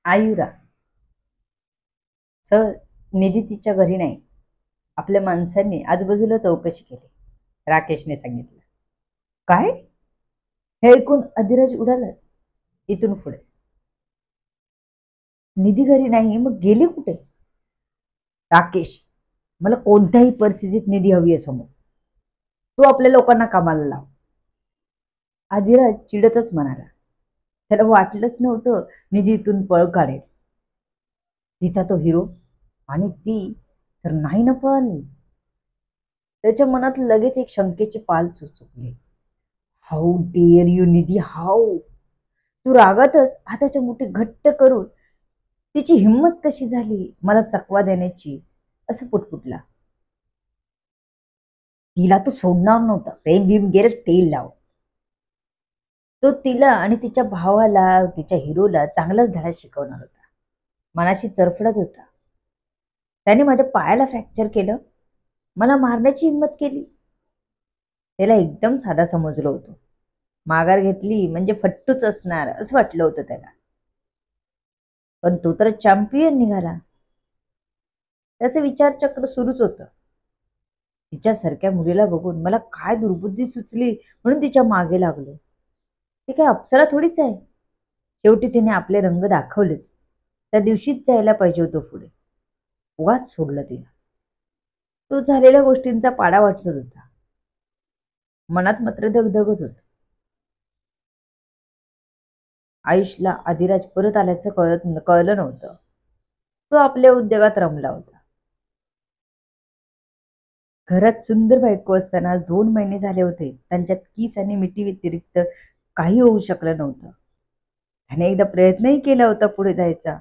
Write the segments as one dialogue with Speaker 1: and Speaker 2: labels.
Speaker 1: आयुरा. Sir, निधी तिच्या घरी नाही. आपल्या माणसांनी आजूबाजूला चौकशी केली. राकेशने सांगितलं. काय? हे ऐकून अधिराज उडालाच. इथून पुढे निधी घरी नाही, मग गेली कुठे? राकेश, मला कोणत्याही परिस्थितीत निधी हवी आहे समोर. तू आपल्या लोकांना कामाला लाव. अधिराज चिडतच म्हणाला. त्याला वाटलंच नव्हतं निधी इथून पळ काढेल. तिचा तो हिरो आणि ती तर नाही ना पळाली. त्याच्या मनात लगेच एक शंकेची पाल चुचुकली. How dare you Nidhi, how? तू रागातच हाताच्या मुठी घट्ट करून तिची हिंमत कशी झाली मला चकवा देण्याची, असं पुटपुटला. तिला तो सोडणार नव्हता. प्रेम भीम गेलं तेल लाव. तो तिला आणि तिच्या भावाला, तिच्या हिरोला चांगलाच धडा शिकवणार होता. मनाशी चरफडत होता. त्याने माझ्या पायाला फ्रॅक्चर केलं, मला मारण्याची हिंमत केली. त्याला एकदम साधा समजलं होतं. माघार घेतली म्हणजे फट्टूच असणार असं वाटलं होतं त्याला. पण तो तर चॅम्पियन निघाला. त्याचं विचारचक्र सुरूच होतं. तिच्यासारख्या मुलीला बघून मला काय दुर्बुद्धी सुचली म्हणून तिच्या मागे लागलो. ती काय अप्सरा थोडीच आहे. शेवटी तिने आपले रंग दाखवलेच. त्या दिवशीच जायला पाहिजे होतं पुढे. उगाच सोडलं तिला. तो झालेल्या गोष्टींचा पाडा वाटत होता. मनात मात्र धगधगत होत. आयुषला अधिराज परत आल्याचं कळलं नव्हतं. तो आपल्या उद्योगात रमला होता. घरात सुंदर बायको असताना 2 महिने झाले होते. त्यांच्यात किस आणि मिठी व्यतिरिक्त काही होऊ शकलं नव्हतं. त्याने एकदा प्रयत्नही केला होता पुढे जायचा,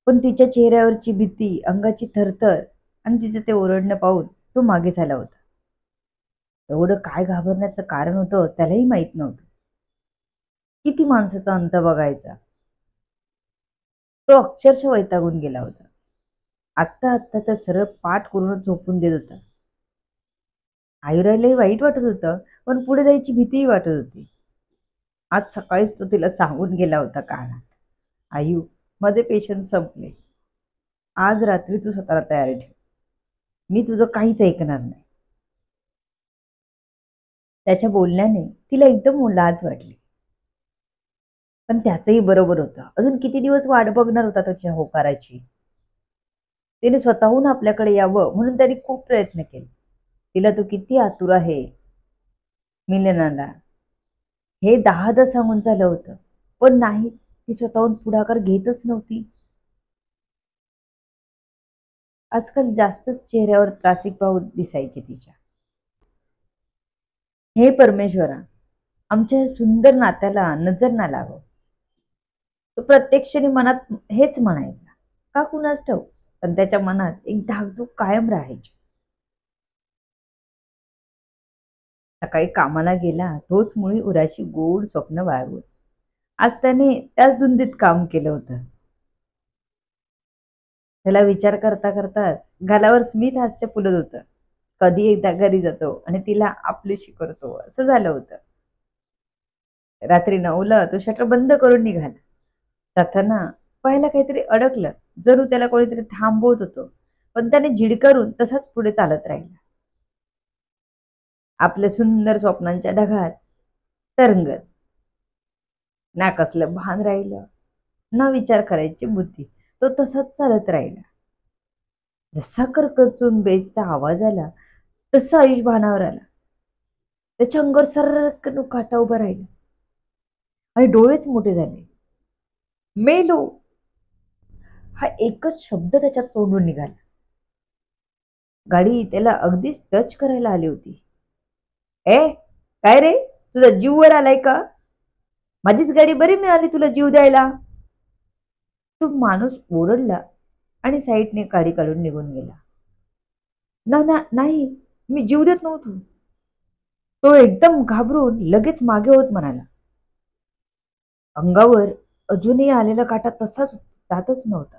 Speaker 1: पण तिच्या चेहऱ्यावरची भीती, अंगाची थरथर आणि तिचं ते ओरडणं पाहून तो मागे झाला होता. एवढं काय घाबरण्याचं कारण होतं त्यालाही माहित नव्हतं. किती माणसाचा अंत बघायचा. तो अक्षरशः वैतागून गेला होता. आत्ता आत्ता तर सरळ पाठ करूनच झोपून देत होता. आयुरालाही वाईट वाटत होतं, पण पुढे जायची भीतीही वाटत होती. आज सकाळीच तो तिला सांगून गेला होता कानात, आयु, माझे पेशंट संपले. आज रात्री तू स्वतःला तयारी ठेव. मी तुझं काहीच ऐकणार नाही. त्याच्या बोलण्याने तिला एकदम लाज वाटली. पण त्याचंही बरोबर होतं. अजून किती दिवस वाट बघणार होता त्याच्या होकाराची. तिने स्वतःहून आपल्याकडे यावं म्हणून त्यांनी खूप प्रयत्न केले. तिला तू किती आतुर आहे मिलनाला, हे 10दा सांगून झालं होतं, पण नाहीच. ती स्वतःहून पुढाकार घेतच नव्हती. आजकाल जास्तच चेहऱ्यावर त्रासिक भाव दिसायचे तिच्या. हे परमेश्वरा, आमच्या या सुंदर नात्याला नजर ना लाव. तो प्रत्यक्षाने मनात हेच म्हणायचा. का कुणास ठाऊक, पण त्याच्या मनात एक धाकधूक कायम राहायची. सकाळी कामाला गेला तोच मुळी उराशी गोड स्वप्न बाळगून. आज त्याने त्याच धुंदीत काम केलं होतं. त्याला विचार करता करताच गालावर स्मित हास्य फुलत होतं. कधी एकदा घरी जातो आणि तिला आपलीशी करतो असं झालं होतं. रात्री 9ला तो शटर बंद करून निघाला. जाताना पाहायला काहीतरी अडकलं, जणू त्याला कोणीतरी थांबवत होतं. पण त्याने झिडकारून तसाच पुढे चालत राहिला. आपल्या सुंदर स्वप्नांच्या ढगात तरंगत. ना कसलं भान राहिलं, ना विचार करायची बुद्धी. तो तसाच चालत राहिला. जसा करकचून बेसचा आवाज आला तसा आयुष भानावर आला. त्याच्या अंगावर सर्रकन काटा उभा राहिला आणि डोळेच मोठे झाले. मेलो, हा एकच शब्द त्याच्या तोंडून निघाला. गाडी त्याला अगदीच टच करायला आली होती. ए, काय रे, तुझा जीव वर आलाय का? माझीच गाडी बरी मिळाली तुला जीव द्यायला. तो माणूस ओरडला आणि साईडने गाडी काढून निघून गेला. ना ना नाही, मी जीव देत नव्हतो. तो एकदम घाबरून लगेच मागे होत म्हणाला. अंगावर अजूनही आलेला काटा तसाच जातच नव्हता.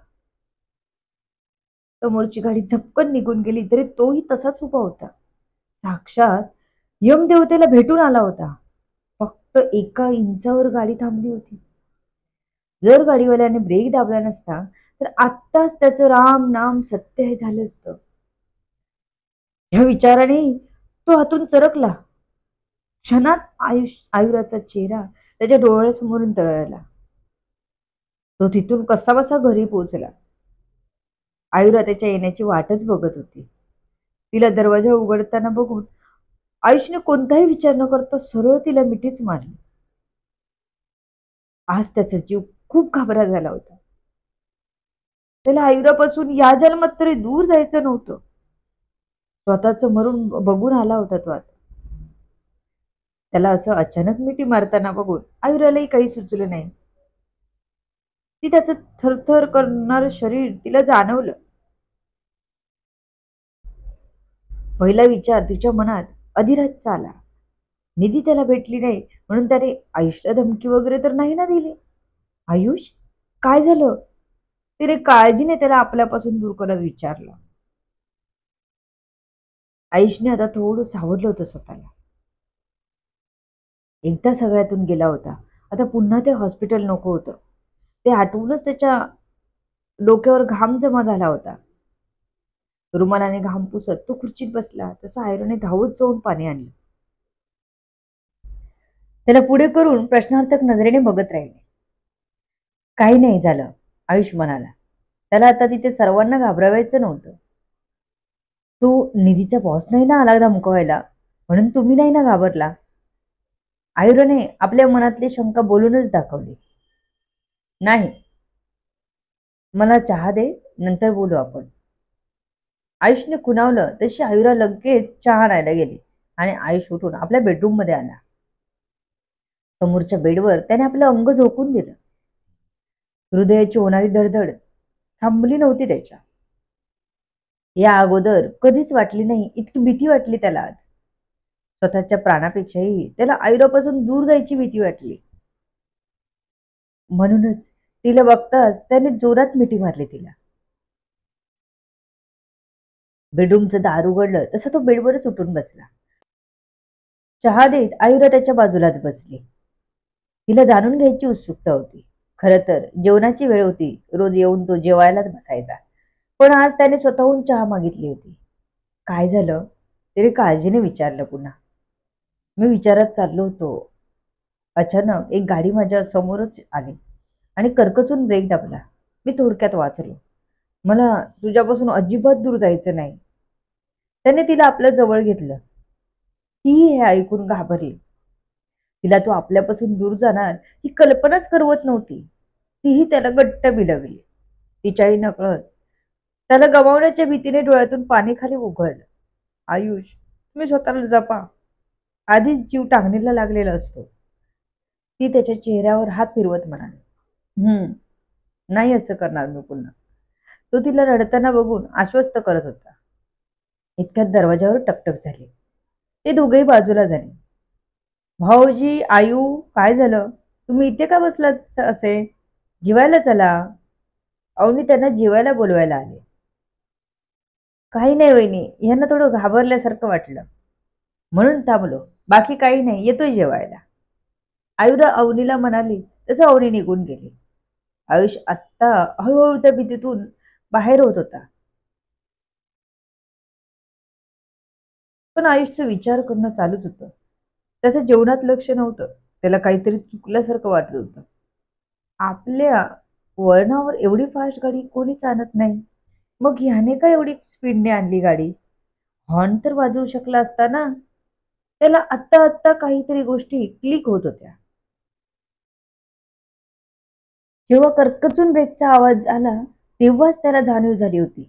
Speaker 1: समोरची गाडी झपकन निघून गेली तरी तोही तसाच उभा होता. साक्षात यमदेवतेला भेटून आला होता. फक्त 1 इंचावर गाडी थांबली होती. जर गाडीवाल्याने ब्रेक दाबला नसता तर आत्ताच त्याचं राम नाम सत्य हे झालं असतं. ह्या विचाराने तो हातून चरकला. क्षणात आयुराचा चेहरा त्याच्या डोळ्यासमोरून तळाला. तो तिथून कसाबसा घरी पोहोचला. आयुरा त्याच्या येण्याची वाटच बघत होती. तिला दरवाजा उघडताना बघून आयुषने कोणताही विचार न करता सरळ तिला मिठीच मारली. आज त्याचा जीव खूप घाबरा झाला होता. त्याला आयुरापासून या जन्मात तरी दूर जायचं नव्हतं. स्वतःच मरून बघून आला होता तो आता. त्याला असं अचानक मिठी मारताना बघून आयुरालाही काही सुचलं नाही. ती त्याचं थरथर करणारं शरीर तिला जाणवलं. पहिला विचार तिच्या मनात अधिराजचा आला. निधी त्याला भेटली नाही म्हणून त्याने आयुषला धमकी वगैरे तर नाही ना दिली. आयुष, काय झालं? तिने काळजीने त्याला आपल्यापासून दूर करत विचारलं. आयुषने आता थोडं सावरलं होतं स्वतःला. एकदा सगळ्यातून गेला होता, आता पुन्हा ते हॉस्पिटल नको होतं. ते आठवूनच त्याच्या डोक्यावर घाम जमा झाला होता. रुमालाने घाम पुसत तो खुर्चीत बसला तसा आयरोने धावत जाऊन पाणी आणलं. त्याला पुढे करून प्रश्नार्थक नजरेने बघत राहिले. काही नाही झालं, आयुष म्हणाला. त्याला आता तिथे सर्वांना घाबरवायचं नव्हतं. तो निधीचा बॉस नाही ना आला धमकवायला, म्हणून तुम्ही नाही ना घाबरला. आयुराने आपल्या मनातली शंका बोलूनच दाखवली. नाही, मला चहा दे, नंतर बोलू आपण. आयुषने खुणावलं तशी आयुरा लगेच चहा आणायला गेली आणि आयुष उठून आपल्या बेडरूम मध्ये आला. समोरच्या बेडवर त्याने आपलं अंग झोकून दिलं. हृदयाची होणारी धडधड थांबली नव्हती त्याच्या. या अगोदर कधीच वाटली नाही इतकी भीती वाटली त्याला आज. स्वतःच्या प्राणापेक्षाही त्याला आयुरापासून दूर जायची भीती वाटली. म्हणूनच तिला बघताच त्याने जोरात मिठी मारली तिला. बेडरूमचं दार उघडलं तसा तो बेडवरच उठून बसला. चहा देत आयुरा त्याच्या बाजूलाच बसली. तिला जाणून घ्यायची उत्सुकता होती. खरं तर जेवणाची वेळ होती, रोज येऊन तो जेवायलाच बसायचा. पण आज त्याने स्वतःहून चहा मागितली होती. काय झालं? तिने काळजीने विचारलं पुन्हा. मी विचारात चाललो होतो. अचानक एक गाडी माझ्या समोरच आली आणि करकचून ब्रेक दाबला. मी थोडक्यात वाचलो. मला तुझ्यापासून अजिबात दूर जायचं नाही. त्याने तिला आपल्या जवळ घेतलं. ती हे ऐकून घाबरली. तिला तो आपल्यापासून दूर जाणार ही कल्पनाच करवत नव्हती. तीही त्याला घट्ट बिलवली. तिच्याही नकळत त्याला गमावण्याच्या भीतीने डोळ्यातून पाणी खाली उघडलं. आयुष, तुम्ही स्वतःला जपा. आधीच जीव टांगणीला लागलेला असतो. ती त्याच्या चेहऱ्यावर हात फिरवत म्हणाली. नाही असं करणार मी पुन्हा. तो तिला रडताना बघून आश्वस्त करत होता. इतक्यात दरवाजावर टकटक झाली. ते दोघेही बाजूला झाले. भाऊजी, आयु, काय झालं? तुम्ही इथे का बसलात असे? जेवायला चला. अवनी त्यांना जेवायला बोलवायला आले. काही नाही वहिनी, यांना थोडं घाबरल्यासारखं वाटलं म्हणून थांबलो. बाकी काही नाही, येतोय जेवायला. आयुरा अवनीला म्हणाली तसं अवनी निघून गेली. आयुष आत्ता हळूहळू त्या भीतीतून बाहेर होत होता. पण आयुषचा विचार करणं चालूच होतं. त्याचं जेवणात लक्ष नव्हतं. त्याला काहीतरी चुकल्यासारखं वाटत होतं. आपल्या वळणावर एवढी फास्ट गाडी कोणीच आणत नाही. मग ह्याने का एवढी स्पीडने आणली गाडी? हॉर्न तर वाजवू शकला असता ना. त्याला आत्ता आत्ता काहीतरी गोष्टी क्लिक होत होत्या. जेव्हा कर्कचून ब्रेकचा आवाज आला तेव्हाच त्याला जाणीव झाली होती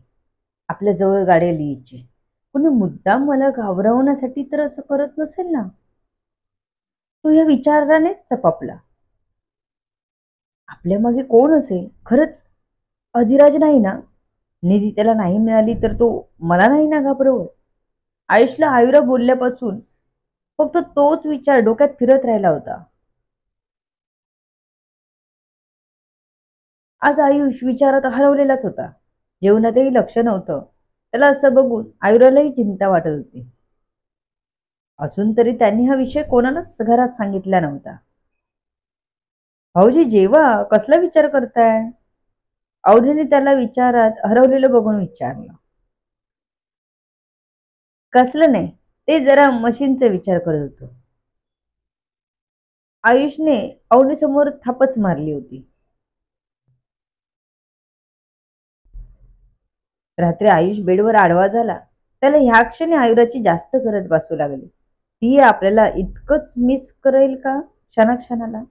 Speaker 1: आपल्या जवळ गाडी लिहायची. कोणी मुद्दाम मला घाबरवण्यासाठी तर असं करत नसेल ना. तो या विचारानेच चपापला. आपल्या मागे कोण असेल? खरंच अधिराज नाही ना? निधी त्याला नाही मिळाली तर तो मला नाही ना घाबरवत? आयुषला आयुरा बोलल्यापासून फक्त तोच विचार डोक्यात फिरत राहिला होता. आज आयुष विचारात हरवलेलाच होता. जेवणातही लक्ष नव्हतं. त्याला असं बघून आयुरालाही चिंता वाटत होती. अजून तरी त्यांनी हा विषय कोणालाच घरात सांगितला नव्हता. भाऊजी जेवा, कसला विचार करताय? अवधीने त्याला विचारात हरवलेलं बघून विचारलं. कसलं नाही, ते जरा मशीनचा विचार करत होतो. आयुषने अवनीसमोर थापच मारली होती. रात्री आयुष बेडवर आडवा झाला. त्याला ह्या क्षणी आयुराची जास्त गरज भासू लागली. ती आपल्याला इतकंच मिस करेल का क्षणाक्षणाला?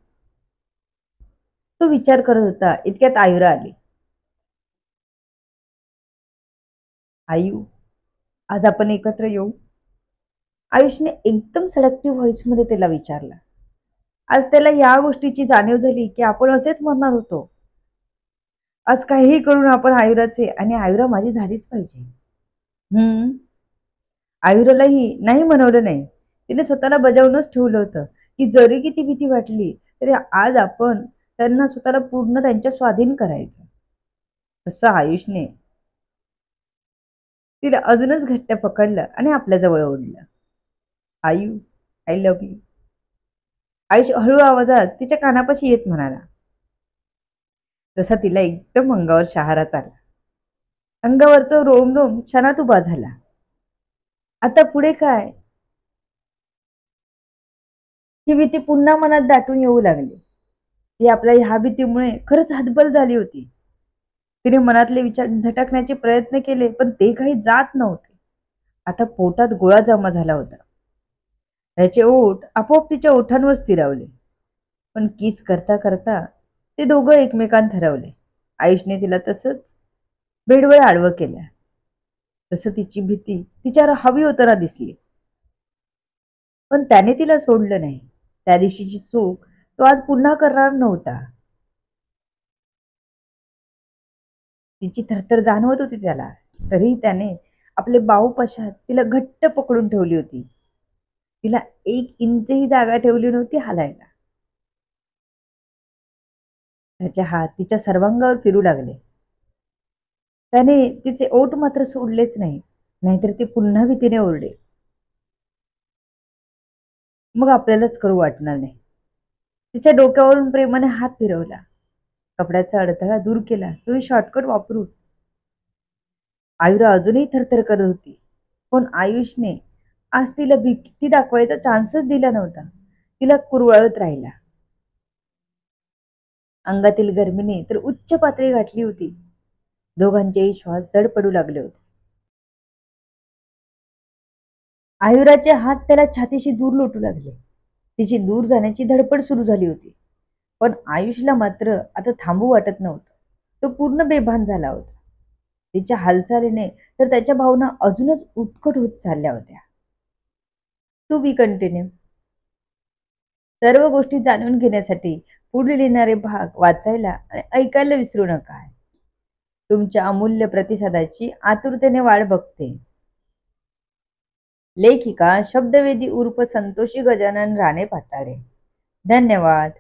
Speaker 1: तो विचार करत होता. इतक्यात आयुरा आली. आयु, आज आपण एकत्र येऊ? आयुषने एकदम सडकती व्हॉइस मध्ये त्याला विचारला. आज त्याला या गोष्टीची जाणीव झाली की आपण असेच म्हणणार होतो. आज काहीही करून आपण आयुराचे आणि आयुरा माझी झालीच पाहिजे. हम्म. आयुरालाही नाही म्हणवलं नाही. तिने स्वतःला बजावूनच ठेवलं होतं की जरी किती भीती वाटली तरी आज आपण त्यांना स्वतःला पूर्ण त्यांच्या स्वाधीन करायचं. तसं आयुषने तिला अजूनच घट्ट पकडलं आणि आपल्या जवळ ओढलं. आयु, आय लव्ह यू. आयुष हळू आवाजात तिच्या कानापाशी येत म्हणाला. तसा तिला एकदम अंगावर शहारा आला. अंगावरचं रोम रोम क्षणात उभा झाला. आता पुढे काय? ही भीती पुन्हा मनात दाटून येऊ लागली. ती आपल्या ह्या भीतीमुळे खरंच हतबल झाली होती. तिने मनातले विचार झटकण्याचे प्रयत्न केले पण ते काही जात नव्हते. आता पोटात गोळा जमा झाला होता. त्याचे ओठ आपोआप तिच्या ओठांवर स्थिरावले. पण किस करता करता ते दोघं एकमेकांत हरवले. आयुषने तिला तसंच बेडवर आडवं केलं. तसं तिची भीती तिच्यावर हवी होताना दिसली. पण त्याने तिला सोडलं नाही. त्या दिवशीची चूक तो आज पुन्हा करणार नव्हता. तिची थरथर जाणवत होती त्याला. तरीही त्याने आपले बाहू पशात तिला घट्ट पकडून ठेवली होती. तिला 1 इंचही जागा ठेवली नव्हती हालायला. त्याचे हात तिच्या सर्वांगावर फिरू लागले. त्याने तिचे ओठ मात्र सोडलेच नाही. नाहीतर ती पुन्हा भीतीने ओरडे. मग आपल्यालाच करू वाटणार नाही. तिच्या डोक्यावरून प्रेमाने हात फिरवला. कपड्याचा अडथळा दूर केला. तुम्ही शॉर्टकट वापरू. आयुरा अजूनही थरथर करत होती. पण आयुषने आज तिला भीती दाखवायचा चान्सच दिला नव्हता. तिला कुरवाळत राहिला. अंगातील गर्मीने तर उच्च पातळी गाठली होती. दोघांचेही श्वास जड पडू लागले होते. आयुराचे हात त्याला छातीशी दूर लोटू लागले. तिची दूर जाण्याची धडपड सुरू झाली होती. पण आयुषला मात्र आता थांबू वाटत नव्हतं. तो पूर्ण बेभान झाला होता. तिच्या हालचालीने तर त्याच्या भावना अजूनच उत्कट होत चालल्या होत्या. To be continued. सर्व गोष्टी जाणून घेण्यासाठी पुढील येणारे भाग वाचायला आणि ऐकायला विसरू नका. तुमच्या अमूल्य प्रतिसादाची आतुरतेने वाट बघते. लेखिका शब्दवेदी उर्फ संतोषी गजानन राणे पाताडे. धन्यवाद.